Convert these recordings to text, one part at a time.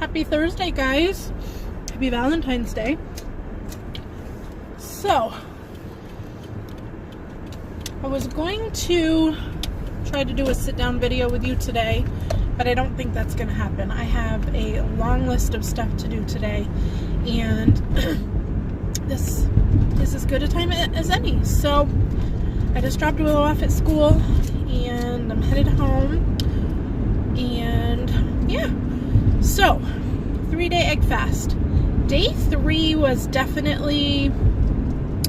Happy Thursday, guys. Happy Valentine's Day. So, I was going to try to do a sit-down video with you today, but I don't think that's going to happen. I have a long list of stuff to do today, and this is as good a time as any. So, I just dropped Willow off at school, and I'm headed home, and yeah. So, 3-day egg fast. Day 3 was definitely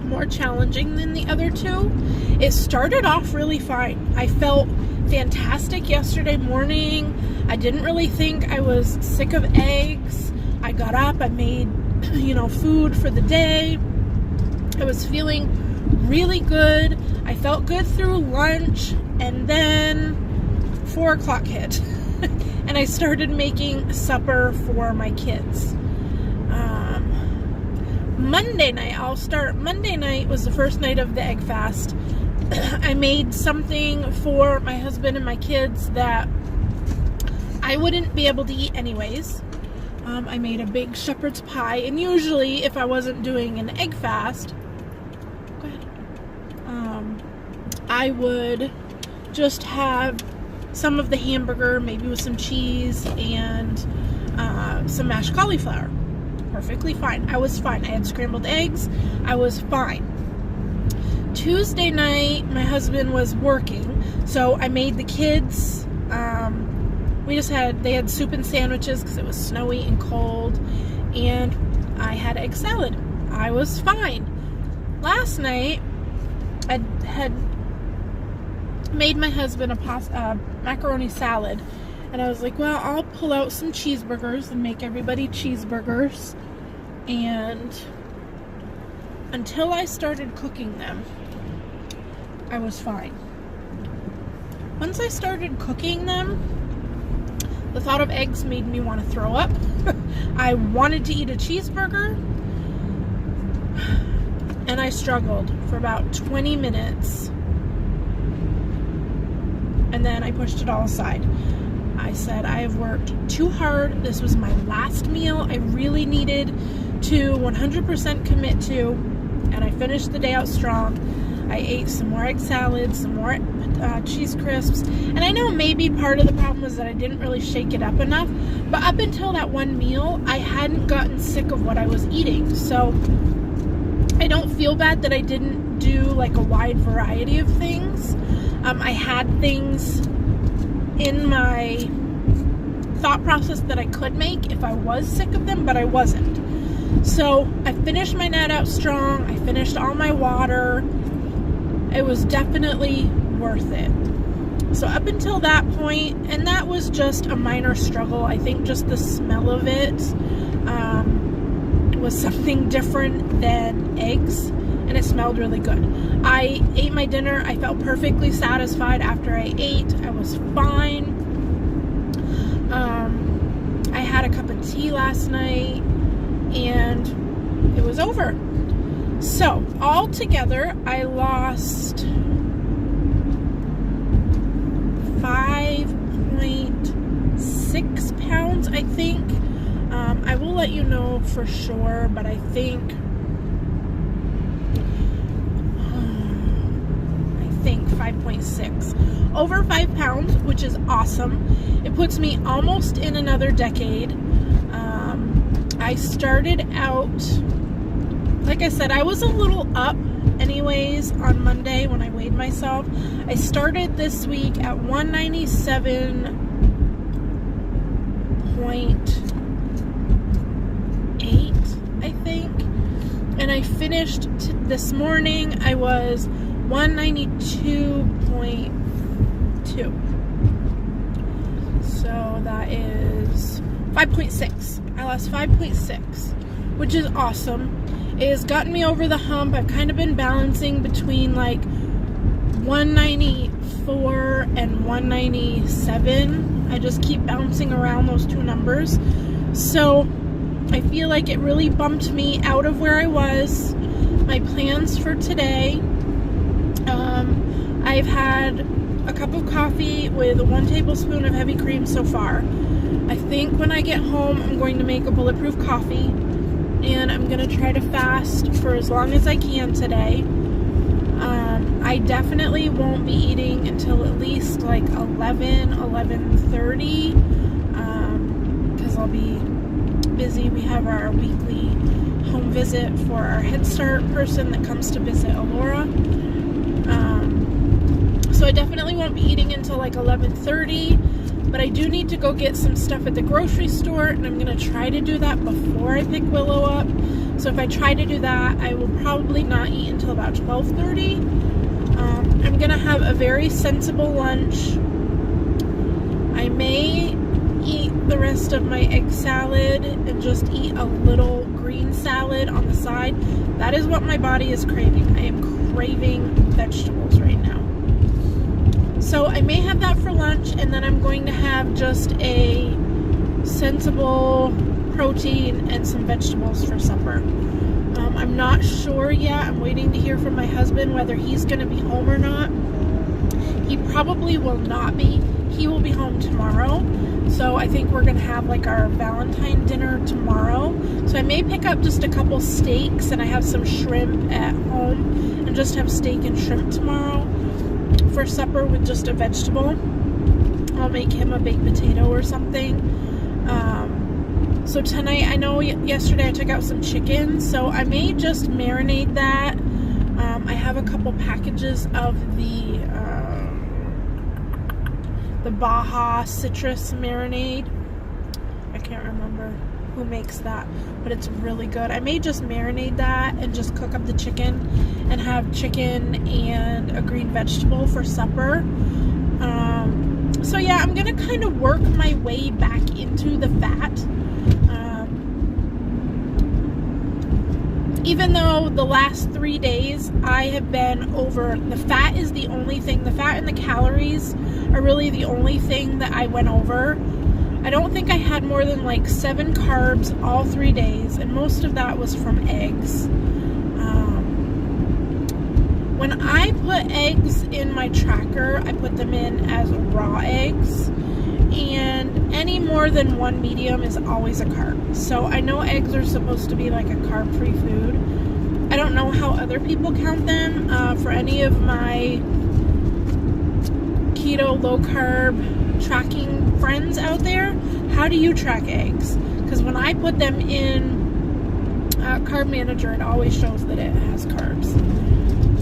more challenging than the other two. It started off really fine. I felt fantastic yesterday morning. I didn't really think I was sick of eggs. I got up, I made, food for the day. I was feeling really good. I felt good through lunch, and then 4 o'clock hit. And I started making supper for my kids. Monday night was the first night of the egg fast. I made something for my husband and my kids that I wouldn't be able to eat anyways. I made a big shepherd's pie, and usually if I wasn't doing an egg fast, go ahead. I would just have some of the hamburger, maybe with some cheese and some mashed cauliflower. Perfectly fine. I was fine. I had scrambled eggs. I was fine. Tuesday night, my husband was working, so I made the kids, they had soup and sandwiches because it was snowy and cold, and I had egg salad. I was fine. Last night, I had made my husband a macaroni salad, and I was like, well, I'll pull out some cheeseburgers and make everybody cheeseburgers. And until I started cooking them, I was fine. Once I started cooking them, the thought of eggs made me want to throw up. I wanted to eat a cheeseburger, and I struggled for about 20 minutes. And then I pushed it all aside. I said, I have worked too hard. This was my last meal I really needed to 100% commit to, and I finished the day out strong. I ate some more egg salad, some more cheese crisps, and I know maybe part of the problem was that I didn't really shake it up enough, but up until that one meal, I hadn't gotten sick of what I was eating, so I don't feel bad that I didn't do like a wide variety of things. I had things in my thought process that I could make if I was sick of them, but I wasn't. So I finished my night out strong. I finished all my water. It was definitely worth it. So up until that point, and that was just a minor struggle. I think just the smell of it was something different than eggs, and it smelled really good. I ate my dinner. I felt perfectly satisfied after I ate. I was fine. I had a cup of tea last night, and it was over. So, all together, I lost 5.6 pounds, I think. I will let you know for sure, but I think 5.6. Over 5 pounds, which is awesome. It puts me almost in another decade. I started out, like I said, I was a little up anyways on Monday when I weighed myself. I started this week at 197.8, I think. And I finished this morning, I was 192.2. So that is 5.6. I lost 5.6, which is awesome. It has gotten me over the hump. I've kind of been balancing between like 194 and 197. I just keep bouncing around those two numbers. So I feel like it really bumped me out of where I was. My plans for today, I've had a cup of coffee with 1 tablespoon of heavy cream so far. I think when I get home, I'm going to make a bulletproof coffee, and I'm going to try to fast for as long as I can today. I definitely won't be eating until at least like 11:30, because I'll be busy. We have our weekly home visit for our Head Start person that comes to visit Alora. So I definitely won't be eating until like 11:30, but I do need to go get some stuff at the grocery store, and I'm going to try to do that before I pick Willow up. So if I try to do that, I will probably not eat until about 12:30. I'm going to have a very sensible lunch. I may eat the rest of my egg salad and just eat a little green salad on the side. That is what my body is craving. I am craving vegetables right now. So I may have that for lunch, and then I'm going to have just a sensible protein and some vegetables for supper. I'm not sure yet. I'm waiting to hear from my husband whether he's going to be home or not. He probably will not be. He will be home tomorrow. So I think we're going to have like our Valentine dinner tomorrow. So I may pick up just a couple steaks, and I have some shrimp at home, and just have steak and shrimp tomorrow for supper with just a vegetable. I'll make him a baked potato or something. So tonight, I know yesterday I took out some chicken, so I may just marinate that. I have a couple packages of the Baja citrus marinade. I can't remember who makes that, but it's really good. I may just marinate that and just cook up the chicken and have chicken and a green vegetable for supper. So yeah, I'm gonna kind of work my way back into the fat. Even though the last 3 days I have been over, the fat is the only thing, the fat and the calories are really the only thing that I went over. I don't think I had more than like 7 carbs all 3 days, and most of that was from eggs. When I put eggs in my tracker, I put them in as raw eggs, and any more than 1 medium is always a carb. So I know eggs are supposed to be like a carb-free food. I don't know how other people count them. For any of my keto, low-carb tracking friends out there, how do you track eggs? Because when I put them in Carb Manager, it always shows that it has carbs.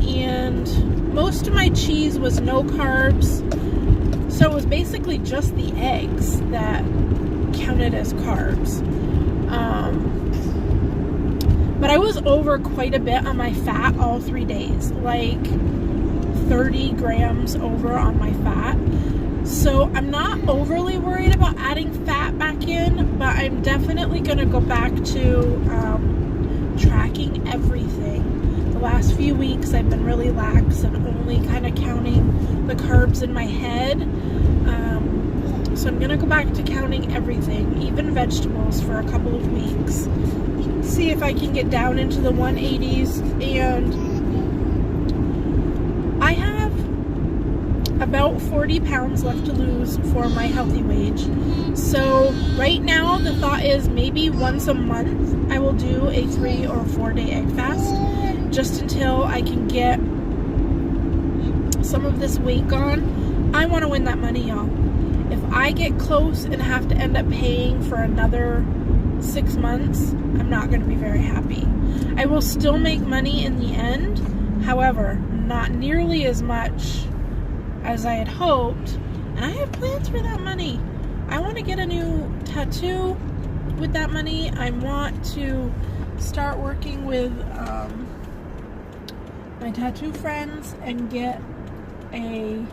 And most of my cheese was no carbs, so it was basically just the eggs that counted as carbs. But I was over quite a bit on my fat all 3 days, like 30 grams over on my fat. So I'm not overly worried about adding fat back in, but I'm definitely going to go back to tracking everything. The last few weeks I've been really lax and only kind of counting the carbs in my head. So I'm going to go back to counting everything, even vegetables, for a couple of weeks. See if I can get down into the 180s. And I have about 40 pounds left to lose for my healthy wage. So right now the thought is maybe once a month I will do a 3 or 4 day egg fast, just until I can get some of this weight gone. I want to win that money, y'all. If I get close and have to end up paying for another 6 months, I'm not going to be very happy. I will still make money in the end, however, not nearly as much as I had hoped, and I have plans for that money. I want to get a new tattoo with that money. I want to start working with my tattoo friends and get a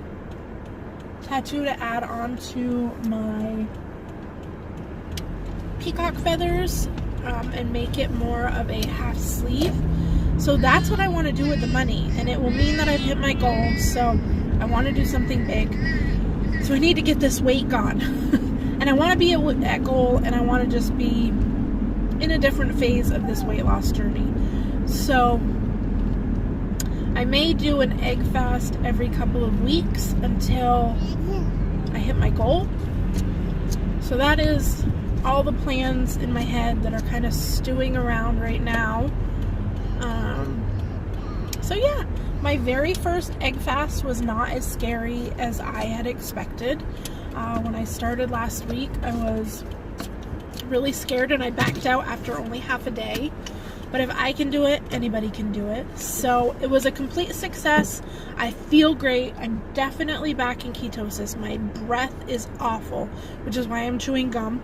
tattoo to add on to my peacock feathers and make it more of a half sleeve. So that's what I want to do with the money, and it will mean that I've hit my goal. So I want to do something big. So I need to get this weight gone. And I want to be at that goal, and I want to just be in a different phase of this weight loss journey. So I may do an egg fast every couple of weeks until I hit my goal. So that is all the plans in my head that are kind of stewing around right now. So yeah, my very first egg fast was not as scary as I had expected. When I started last week, I was really scared and I backed out after only half a day. But if I can do it, anybody can do it. So it was a complete success. I feel great. I'm definitely back in ketosis. My breath is awful, which is why I'm chewing gum.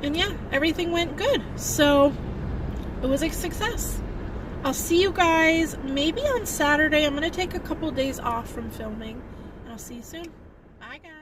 And yeah, everything went good. So it was a success. I'll see you guys maybe on Saturday. I'm going to take a couple days off from filming. I'll see you soon. Bye, guys.